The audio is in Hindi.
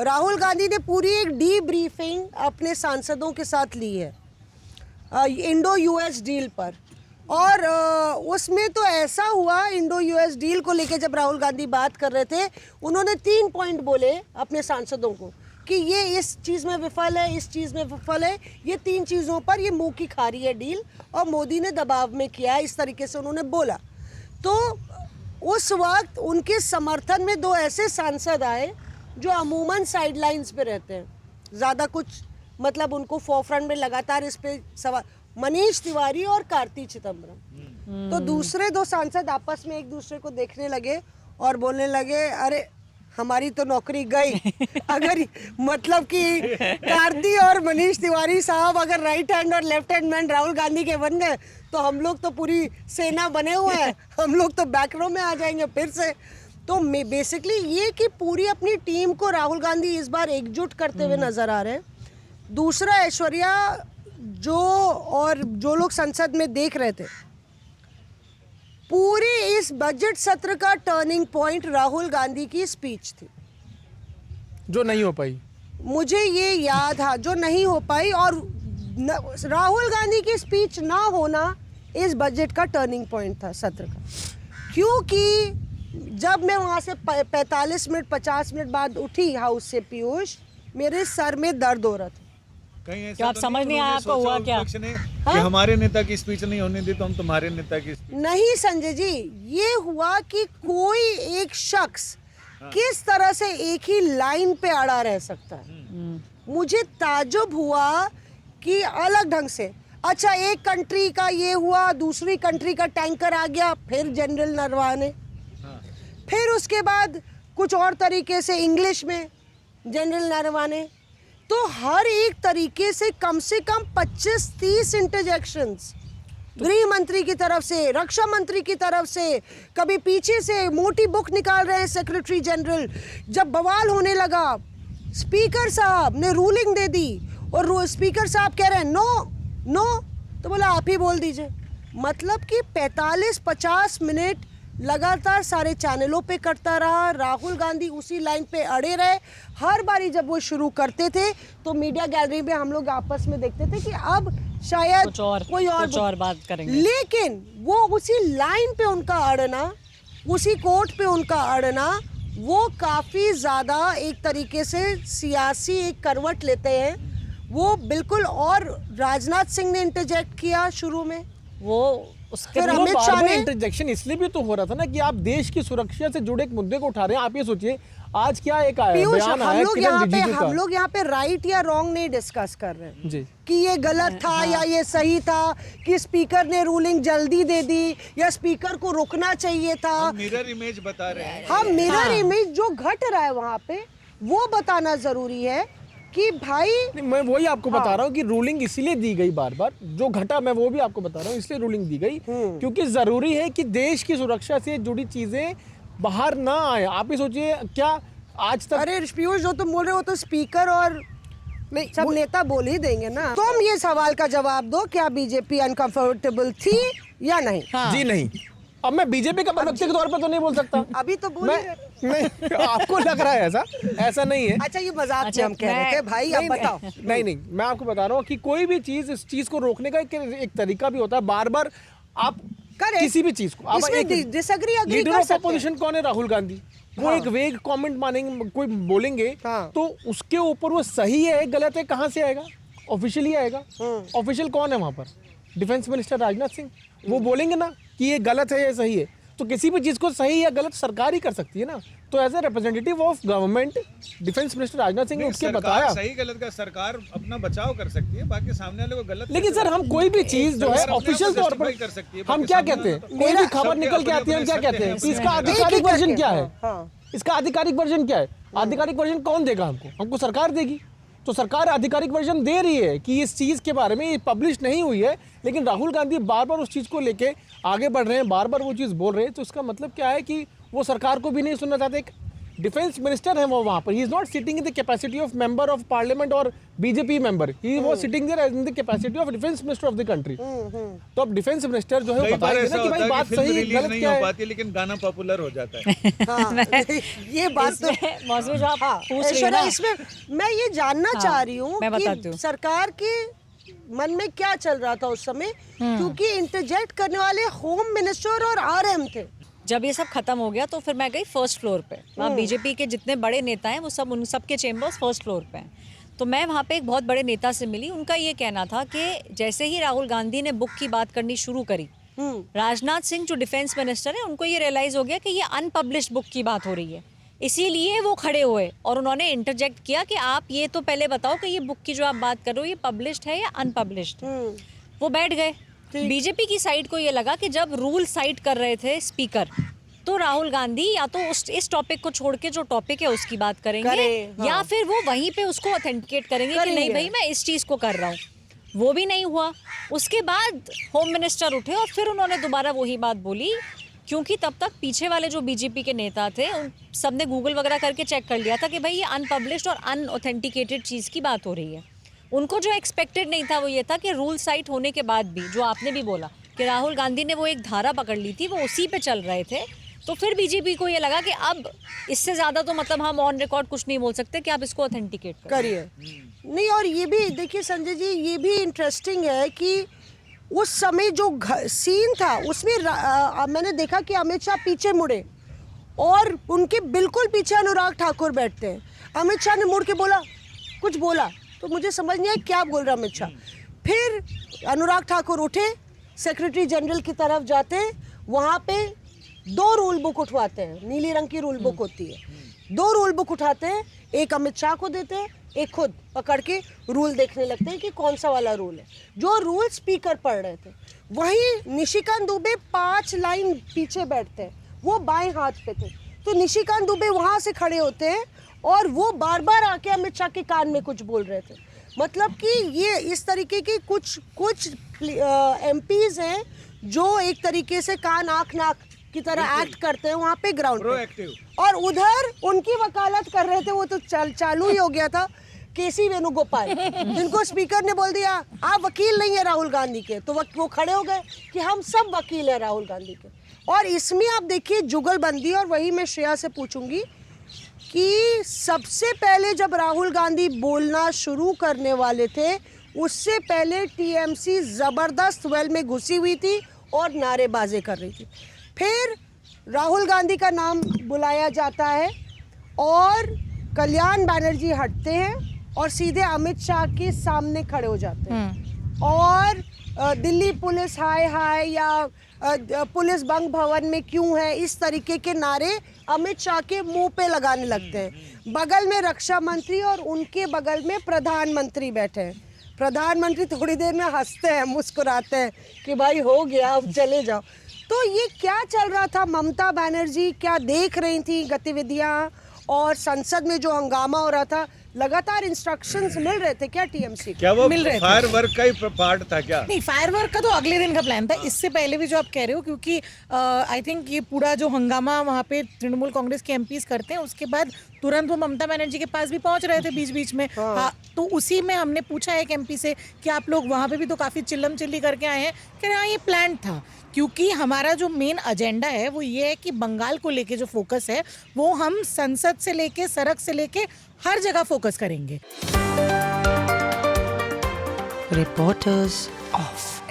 राहुल गांधी ने पूरी एक डी ब्रीफिंग अपने सांसदों के साथ ली है इंडो यूएस डील पर। और उसमें तो ऐसा हुआ, इंडो यूएस डील को लेके जब राहुल गांधी बात कर रहे थे, उन्होंने 3 पॉइंट बोले अपने सांसदों को कि ये इस चीज़ में विफल है, इस चीज़ में विफल है, ये 3 चीज़ों पर ये मुंह की खा रही है डील और मोदी ने दबाव में किया है, इस तरीके से उन्होंने बोला। तो उस वक्त उनके समर्थन में 2 ऐसे सांसद आए जो अमूमन साइडलाइंस पे रहते हैं, ज़्यादा कुछ मतलब उनको फोरफ्रंट में लगातार इस पे सवाल, मनीष तिवारी और कार्ति चिदम्बरम। तो दूसरे 2 सांसद आपस में एक दूसरे को देखने लगे और बोलने लगे, अरे हमारी तो नौकरी गई। अगर मतलब कि कार्ति और मनीष तिवारी साहब अगर राइट हैंड और left hand man Rahul Gandhi के बन गए तो हम लोग तो पूरी सेना बने हुए हैं, हम लोग तो बैक रो में आ जाएंगे फिर से। तो बेसिकली ये कि पूरी अपनी टीम को राहुल गांधी इस बार एकजुट करते हुए नजर आ रहे हैं। दूसरा, ऐश्वर्या जो लोग संसद में देख रहे थे, पूरे इस बजट सत्र का टर्निंग पॉइंट राहुल गांधी की स्पीच थी, जो नहीं हो पाई। मुझे ये याद है, जो नहीं हो पाई। और राहुल गांधी की स्पीच ना होना इस बजट का टर्निंग पॉइंट था सत्र का, क्योंकि जब मैं वहाँ से 45 मिनट 50 मिनट बाद उठी हाउस से पीयूष, मेरे सर में दर्द हो रहा था। क्या आप समझ नहीं आया आपको हुआ क्या? कि हमारे नेता की स्पीच नहीं होने दी तो हम तुम्हारे नेता की स्पीच। नहीं संजय जी, ये हुआ कि कोई एक शख्स किस तरह से एक ही लाइन पे अड़ा रह सकता है। मुझे ताज्जुब हुआ कि अलग ढंग से, अच्छा एक कंट्री का ये हुआ, दूसरी कंट्री का टैंकर आ गया, फिर जनरल नरवाने, फिर उसके बाद कुछ और तरीके से इंग्लिश में जनरल नरवाने। तो हर एक तरीके से कम 25-30 इंटरजेक्शंस, गृह मंत्री की तरफ से, रक्षा मंत्री की तरफ से, कभी पीछे से मोटी बुक निकाल रहे हैं सेक्रेटरी जनरल। जब बवाल होने लगा, स्पीकर साहब ने रूलिंग दे दी और स्पीकर साहब कह रहे हैं नो, तो बोला आप ही बोल दीजिए। मतलब कि 45-50 मिनट लगातार सारे चैनलों पे करता रहा। राहुल गांधी उसी लाइन पे अड़े रहे। हर बारी जब वो शुरू करते थे तो मीडिया गैलरी में हम लोग आपस में देखते थे कि अब शायद कोई और बात करेंगे, लेकिन वो उसी लाइन पे उनका अड़ना, उसी कोर्ट पे उनका अड़ना, वो काफ़ी ज़्यादा एक तरीके से सियासी एक करवट लेते हैं वो बिल्कुल। और राजनाथ सिंह ने इंटरजेक्ट किया शुरू में, वो उसके फिर अमित शाह ने इंटरजेक्शन इसलिए भी तो हो रहा था ना कि आप देश की सुरक्षा से जुड़े एक मुद्दे को उठा रहे हैं। आप ये सोचिए आज क्या एक बयान आया हम लोग यहाँ पे राइट या रॉन्ग नहीं डिस्कस कर रहे हैं जी, कि ये गलत था या ये सही था, कि स्पीकर ने रूलिंग जल्दी दे दी या स्पीकर को रुकना चाहिए था। हम मिरर इमेज बता रहे हैं। हम मिरर इमेज जो घट रहा है वहाँ पे वो बताना जरूरी है कि भाई मैं वही आपको बता रहा हूँ कि रूलिंग इसलिए दी गई, बार बार जो घटा मैं वो भी आपको बता रहा हूँ, इसलिए रूलिंग दी गई क्योंकि जरूरी है कि देश की सुरक्षा से जुड़ी चीजें बाहर ना आए। आप ही सोचिए क्या आज तक, अरे पीयूष जो तुम बोल रहे हो तो स्पीकर और नहीं सब नेता बोल ही देंगे ना। तुम ये सवाल का जवाब दो, क्या बीजेपी अनकंफर्टेबल थी या नहीं? जी नहीं। अब मैं बीजेपी का प्रवक्ता के तौर पर तो नहीं बोल सकता। अभी तो बोल नहीं, आपको लग रहा है ऐसा नहीं है। अच्छा ये मजाक से हम कह रहे थे भाई, अब बताओ। नहीं, मैं आपको बता रहा हूँ कि कोई भी चीज, इस चीज को रोकने का एक तरीका भी होता है। बार बार आप किसी भी चीज को disagree agree leader of opposition कौन है? राहुल गांधी। वो एक वेग कमेंट मानेंगे, कोई बोलेंगे तो उसके ऊपर वो सही है गलत है कहाँ से आएगा? ऑफिशियली आएगा। ऑफिशियल कौन है वहाँ पर? Defence minister Rajnath Singh. वो बोलेंगे ना कि ये गलत है या सही है, तो किसी भी चीज को सही या गलत सरकार ही कर सकती है ना। तो as a representative of government defence minister Rajnath Singh ने उसके बताया सही गलत का सरकार अपना बचाव कर सकती है, बाकी सामने वाले को गलत। लेकिन सर हम कोई भी चीज जो है ऑफिशियल तौर पर कर सकती है। हम क्या कहते हैं, कोई भी खबर निकल के आती है हम क्या कहते हैं, इसका आधिकारिक वर्जन क्या है? इसका आधिकारिक वर्जन क्या है? आधिकारिक वर्जन कौन देगा हमको सरकार देगी। तो सरकार आधिकारिक वर्जन दे रही है कि इस चीज़ के बारे में ये पब्लिश नहीं हुई है, लेकिन राहुल गांधी बार बार उस चीज़ को लेके आगे बढ़ रहे हैं, बार बार वो चीज़ बोल रहे हैं। तो इसका मतलब क्या है कि वो सरकार को भी नहीं सुनना चाहते। डिफेंस मिनिस्टर है वो वहाँ पर, he is not sitting in the capacity of member of parliament और BJP member, he was sitting there in the capacity of defence minister of the country. तो अब डिफेंस मिनिस्टर जो है कई वो बार बताएंगे ऐसा ना कि होता भाई है बात कि फिल्म सही रिलीज गलत नहीं क्या हो है। पाती लेकिन गाना पॉपुलर हो जाता है। ये बात तो मौसमी जो आप पूछ रही हो ऐश्वर्या, ना, इसमें मैं ये जानना चाह रही हूँ मैं बताती कि हूँ। सरकार के मन में क्या चल रहा था उस समय, क्योंकि इंटरजेक्ट करने वाले होम मिनिस्टर और आरएम थे। जब ये सब खत्म हो गया तो फिर मैं गई फर्स्ट फ्लोर पे। वहाँ बीजेपी के जितने बड़े नेता हैं वो सब, उन सब के चेम्बर्स फर्स्ट फ्लोर पे हैं। तो मैं वहाँ पे एक बहुत बड़े नेता से मिली। उनका ये कहना था कि जैसे ही राहुल गांधी ने बुक की बात करनी शुरू करी, राजनाथ सिंह जो डिफेंस मिनिस्टर है उनको ये रियलाइज हो गया कि ये अनपब्लिश्ड बुक की बात हो रही है, इसीलिए वो खड़े हुए और उन्होंने इंटरजेक्ट किया कि आप ये तो पहले बताओ कि ये बुक की जो आप बात कर रहे हो ये पब्लिश्ड है या अनपब्लिश्ड। वो बैठ गए। बीजेपी की साइड को ये लगा कि जब रूल साइट कर रहे थे स्पीकर, तो राहुल गांधी या तो इस टॉपिक को छोड़ के जो टॉपिक है उसकी बात करेंगे, या फिर वो वहीं पे उसको ऑथेंटिकेट करेंगे कि नहीं भाई मैं इस चीज़ को कर रहा हूँ। वो भी नहीं हुआ। उसके बाद होम मिनिस्टर उठे और फिर उन्होंने दोबारा वही बात बोली, क्योंकि तब तक पीछे वाले जो बीजेपी के नेता थे उन सब ने गूगल वगैरह करके चेक कर लिया था कि भाई ये अनपब्लिश्ड और अनऑथेंटिकेटेड चीज़ की बात हो रही है। उनको जो एक्सपेक्टेड नहीं था वो ये था कि रूल साइट होने के बाद भी, जो आपने भी बोला कि राहुल गांधी ने वो एक धारा पकड़ ली थी, वो उसी पे चल रहे थे। तो फिर बीजेपी को ये लगा कि अब इससे ज़्यादा तो मतलब हम ऑन रिकॉर्ड कुछ नहीं बोल सकते कि आप इसको ऑथेंटिकेट करिए। नहीं, और ये भी देखिए संजय जी, ये भी इंटरेस्टिंग है कि उस समय जो सीन था उसमें मैंने देखा कि अमित शाह पीछे मुड़े और उनके बिल्कुल पीछे अनुराग ठाकुर बैठते हैं। अमित शाह ने मुड़ के बोला, कुछ बोला तो मुझे समझ नहीं आया क्या बोल रहा अमित शाह। फिर अनुराग ठाकुर उठे, सेक्रेटरी जनरल की तरफ जाते हैं, वहाँ पे 2 रूल बुक उठवाते हैं, नीली रंग की रूल बुक होती है, 2 रूल बुक उठाते हैं, एक अमित शाह को देते हैं, एक खुद पकड़ के रूल देखने लगते हैं कि कौन सा वाला रूल है। जो रूल स्पीकर पढ़ रहे थे, वहीं निशिकांत दुबे 5 लाइन पीछे बैठते हैं, वो बाएं हाथ पे थे। तो निशिकांत दुबे वहाँ से खड़े होते हैं और वो बार बार आके अमित शाह के कान में कुछ बोल रहे थे। मतलब कि ये इस तरीके की कुछ एमपीज हैं जो एक तरीके से कान आँख नाक की तरह एक्ट करते हैं वहाँ पे ग्राउंड पे, और उधर उनकी वकालत कर रहे थे, वो तो चालू ही हो गया था, केसी वेणुगोपाल, जिनको स्पीकर ने बोल दिया आप वकील नहीं है राहुल गांधी के, तो वो खड़े हो गए कि हम सब वकील हैं राहुल गांधी के। और इसमें आप देखिए जुगलबंदी, और वही मैं श्रेया से पूछूंगी कि सबसे पहले जब राहुल गांधी बोलना शुरू करने वाले थे, उससे पहले टीएमसी जबरदस्त वेल में घुसी हुई थी और नारेबाजी कर रही थी। फिर राहुल गांधी का नाम बुलाया जाता है और कल्याण बैनर्जी हटते हैं और सीधे अमित शाह के सामने खड़े हो जाते हैं, और दिल्ली पुलिस हाय हाय या पुलिस बंग भवन में क्यों है, इस तरीके के नारे अमित शाह के मुंह पे लगाने लगते हैं। बगल में रक्षा मंत्री और उनके बगल में प्रधानमंत्री बैठे हैं। प्रधानमंत्री थोड़ी देर में हंसते हैं, मुस्कुराते हैं कि भाई हो गया, अब चले जाओ। तो ये क्या चल रहा था? ममता बनर्जी क्या देख रही थी गतिविधियां, और संसद में जो हंगामा हो रहा था, लगातार इंस्ट्रक्शंस मिल रहे थे क्या टीएमसी को? क्या वो मिल रहे थे। फायर वर्क का ही पार्ट था क्या? नहीं, फायरवर्क का तो अगले दिन का प्लान था, इससे पहले भी जो आप कह रहे हो, क्योंकि आई थिंक ये पूरा जो हंगामा वहाँ पे तृणमूल कांग्रेस के एमपीज करते हैं, उसके बाद तुरंत वो ममता बनर्जी के पास भी पहुंच रहे थे बीच बीच में। हाँ, तो उसी में हमने पूछा एक एमपी से कि आप लोग वहाँ पे भी तो काफ़ी चिल्लम चिल्ली करके आए हैं, कह रहे हाँ ये प्लान था, क्योंकि हमारा जो मेन एजेंडा है वो ये है कि बंगाल को लेके जो फोकस है वो हम संसद से लेके सड़क से लेके हर जगह फोकस करेंगे। Reporters off.